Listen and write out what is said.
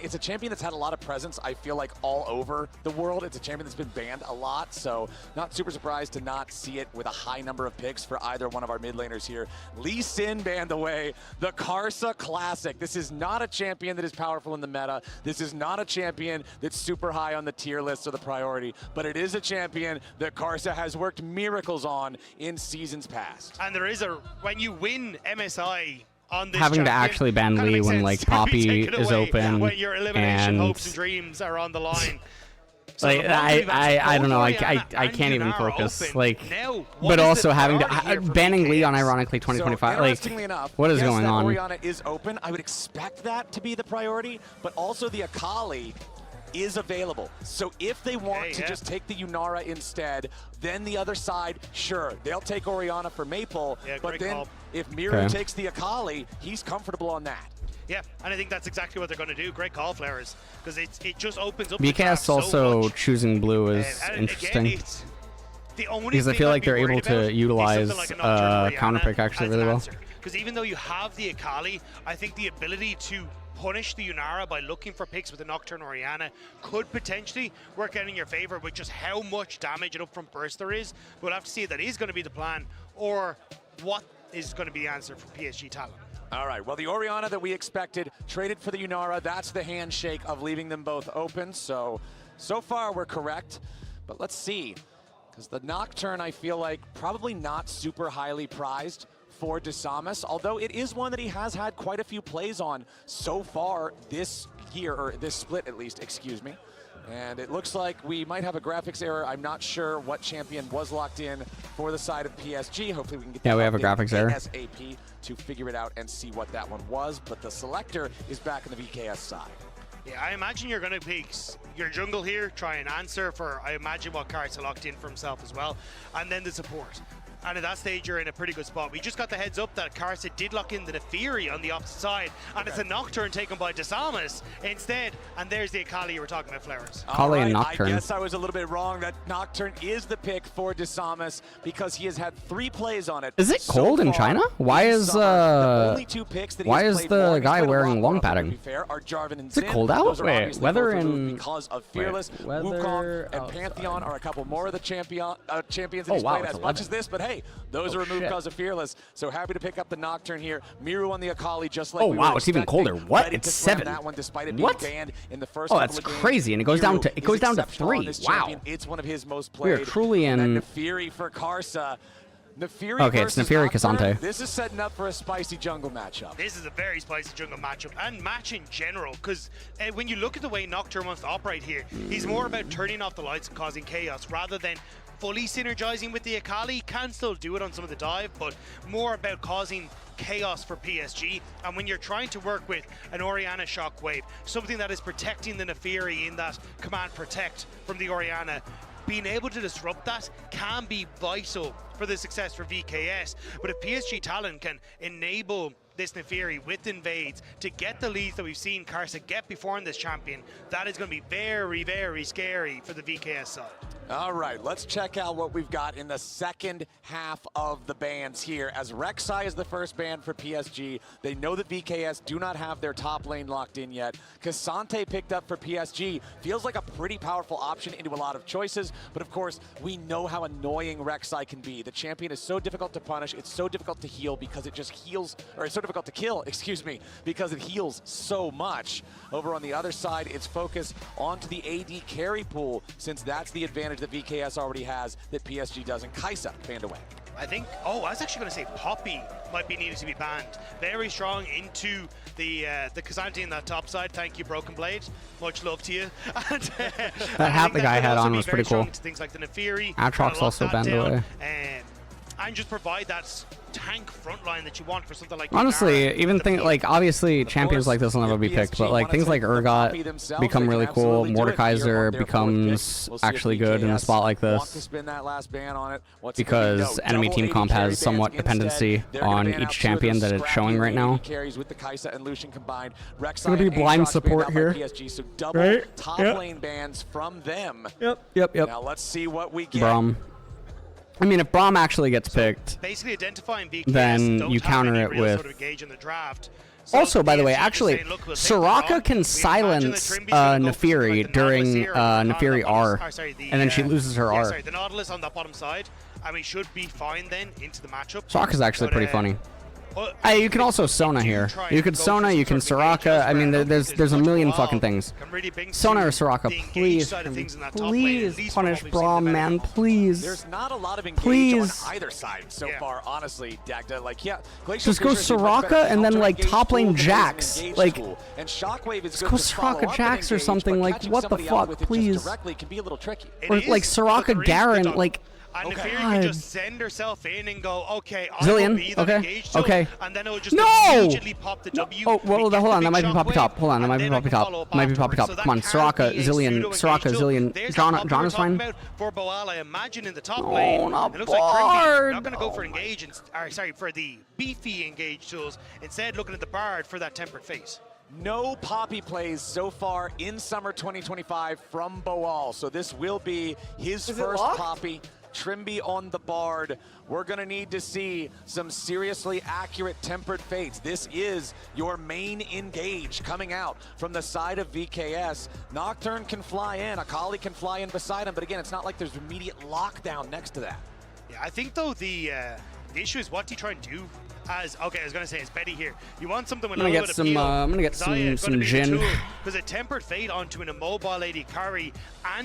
It's a champion that's had a lot of presence, I feel like, all over the world. It's a champion that's been banned a lot, so not super surprised to not see it with a high number of picks for either one of our mid laners here. Lee Sin banned away, the Karsa Classic. This is not a champion that is powerful in the meta. This is not a champion that's super high on the tier list or the priority, but it is a champion that Karsa has worked miracles on in seasons past. And there is when you win MSI, on this having champion, to actually ban Lee when like Poppy is open when your elimination and hopes and dreams are on the line. So like I don't know, I can't even focus open. like now, but also having to banning Lee on ironically 2025 so, like enough, what is yes, going on? Orianna is open. I would expect that to be the priority, but also the Akali is available. So if they want to just take the Yunara instead, then the other side, sure, they'll take Orianna for Maple, but then if Miru takes the Akali, he's comfortable on that. Yeah, and I think that's exactly what they're going to do. Great call, Flowers, because it just opens up VKS also choosing blue is interesting. Again, the only because I feel like they're able to utilize counter pick actually really well. Because even though you have the Akali, I think the ability to punish the Yunara by looking for picks with a Nocturne Orianna could potentially work out in your favor with just how much damage and upfront burst there is. We'll have to see if that is going to be the plan or what is going to be the answer for PSG Talon. All right, well, the Orianna that we expected traded for the Yunara. That's the handshake of leaving them both open. So far we're correct, but let's see. Because the Nocturne, I feel like, probably not super highly prized for Desamas, although it is one that he has had quite a few plays on so far this year, or this split at least, excuse me. And it looks like we might have a graphics error. I'm not sure what champion was locked in for the side of PSG. Hopefully we can get that we have a graphics error ASAP to figure it out and see what that one was. But the selector is back on the VKS side. Yeah, I imagine you're going to pick your jungle here, try and answer for, I imagine, what Karsa locked in for himself as well, and then the support. And at that stage, you're in a pretty good spot. We just got the heads up that Karsa did lock in the Nefiri on the opposite side, and it's a Nocturne taken by Desamas instead. And there's the Akali you were talking about, Flowers. Akali and Nocturne. I guess I was a little bit wrong. That Nocturne is the pick for Desamas because he has had 3 plays on it. Is it cold in China? Why is the guy wearing long padding? Is it cold out? Wait, weather in because of Fearless, Wukong, and Pantheon are a couple more of the champions that he's played as much as this, but hey, those are removed because of Fearless. So happy to pick up the Nocturne here. Miru on the Akali, just like we were it's even colder. What? It's 7. That one, despite it being banned in the first that's crazy, and it goes down to 3. Wow. It's one of his most played. We are truly in. Nefiri for Karsa. Nefiri it's Nefiri Cassante. This is setting up for a spicy jungle matchup. This is a very spicy jungle matchup, and match in general, because when you look at the way Nocturne wants to operate here, he's more about turning off the lights and causing chaos rather than fully synergizing with the Akali. Can still do it on some of the dive, but more about causing chaos for PSG. And when you're trying to work with an Orianna Shockwave, something that is protecting the Nefiri in that command protect from the Orianna, being able to disrupt that can be vital for the success for VKS. But if PSG Talon can enable this Nefiri with invades to get the leads that we've seen Karsa get before in this champion, that is going to be very, very scary for the VKS side. All right, let's check out what we've got in the second half of the bans here. As Rek'Sai is the first ban for PSG, they know that VKS do not have their top lane locked in yet. Cassante picked up for PSG. Feels like a pretty powerful option into a lot of choices, but of course, we know how annoying Rek'Sai can be. The champion is so difficult to punish, it's so difficult to heal because it just heals, or it's so difficult to kill, excuse me, because it heals so much. Over on the other side, it's focused onto the AD carry pool, since that's the advantage that VKS already has that PSG doesn't. Kaisa banned away. I think, I was actually going to say Poppy might be needed to be banned. Very strong into the Cassante in that top side. Thank you, Broken Blade. Much love to you. And, that hat the guy had on was pretty cool. Things like the Nefiri. Aatrox also banned away. And just provide that tank front line that you want for something like honestly even think like obviously champions like this will never be picked, but like things like Urgot become really cool. Mordekaiser becomes actually good in a spot like this because enemy team comp has somewhat dependency on each champion that it's showing right now. It's gonna be blind support here, right? Top lane bans from them. Yep. Now let's see what we get. Braum. I mean, if Braum actually gets picked, basically identifying VKS, then you counter it with sort of engage in the draft. So Also, by the way, PSG just actually, saying, look, we'll take the Soraka draw. can We silence imagine that Trimby's gonna go for something Nefiri like the during Nautilus here, or the Nefiri Nautilus- R, sorry, the, and then she loses her yeah, R. sorry, the Nautilus on the bottom side, and we should be fine then into the matchup. Soraka's actually But, pretty funny. well, You can also Sona here. You could Sona, you can Soraka. I mean, there's a million fucking things. Sona or Soraka, please, please punish Braum, man, please. There's not a lot of engage Please. on either side so far, honestly, Dagda. Like, yeah, Glacial Just go Fissure is a much better Soraka and then, counter like, engage top lane tool than it is an Jax. engage Like, tool. And Shockwave is just good go to follow Soraka up an Jax or engage, something, but like, catching what the somebody out fuck, with it just please. directly can be a little tricky. Or like Soraka Garen, like. And Okay. Nefiri can just send herself in and go, okay, I Zillion, will be that okay, engaged tool, okay. and then it will just No! immediately pop the W. Oh, well, we get hold the on, that big might be Poppy shockwave, Top. Hold on, that and might be then I Poppy can Top. follow up Might be Poppy afterwards. Top. So Come on, that can Soraka, be a Zillion, Soraka, pseudo-engage tool. Zillion. There's John, the pop we John were is talking fine. about for Boal, I imagine in the top No, lane. not It looks like Bard. Trimby not going to go for engage, sorry, for the beefy engage tools. Instead, looking at the Bard for that tempered face. No Poppy plays so far in summer 2025 from Boal, so this will be his first Poppy. Trimby on the Bard. We're going to need to see some seriously accurate tempered fates. This is your main engage coming out from the side of VKS. Nocturne can fly in, Akali can fly in beside him, but again, it's not like there's immediate lockdown next to that. Yeah, I think though the issue is what do you try and do? Okay, I was gonna say it's Betty here. You want something with a little bit of appeal. I'm gonna get some gin. Because a tempered fate onto an immobile AD carry and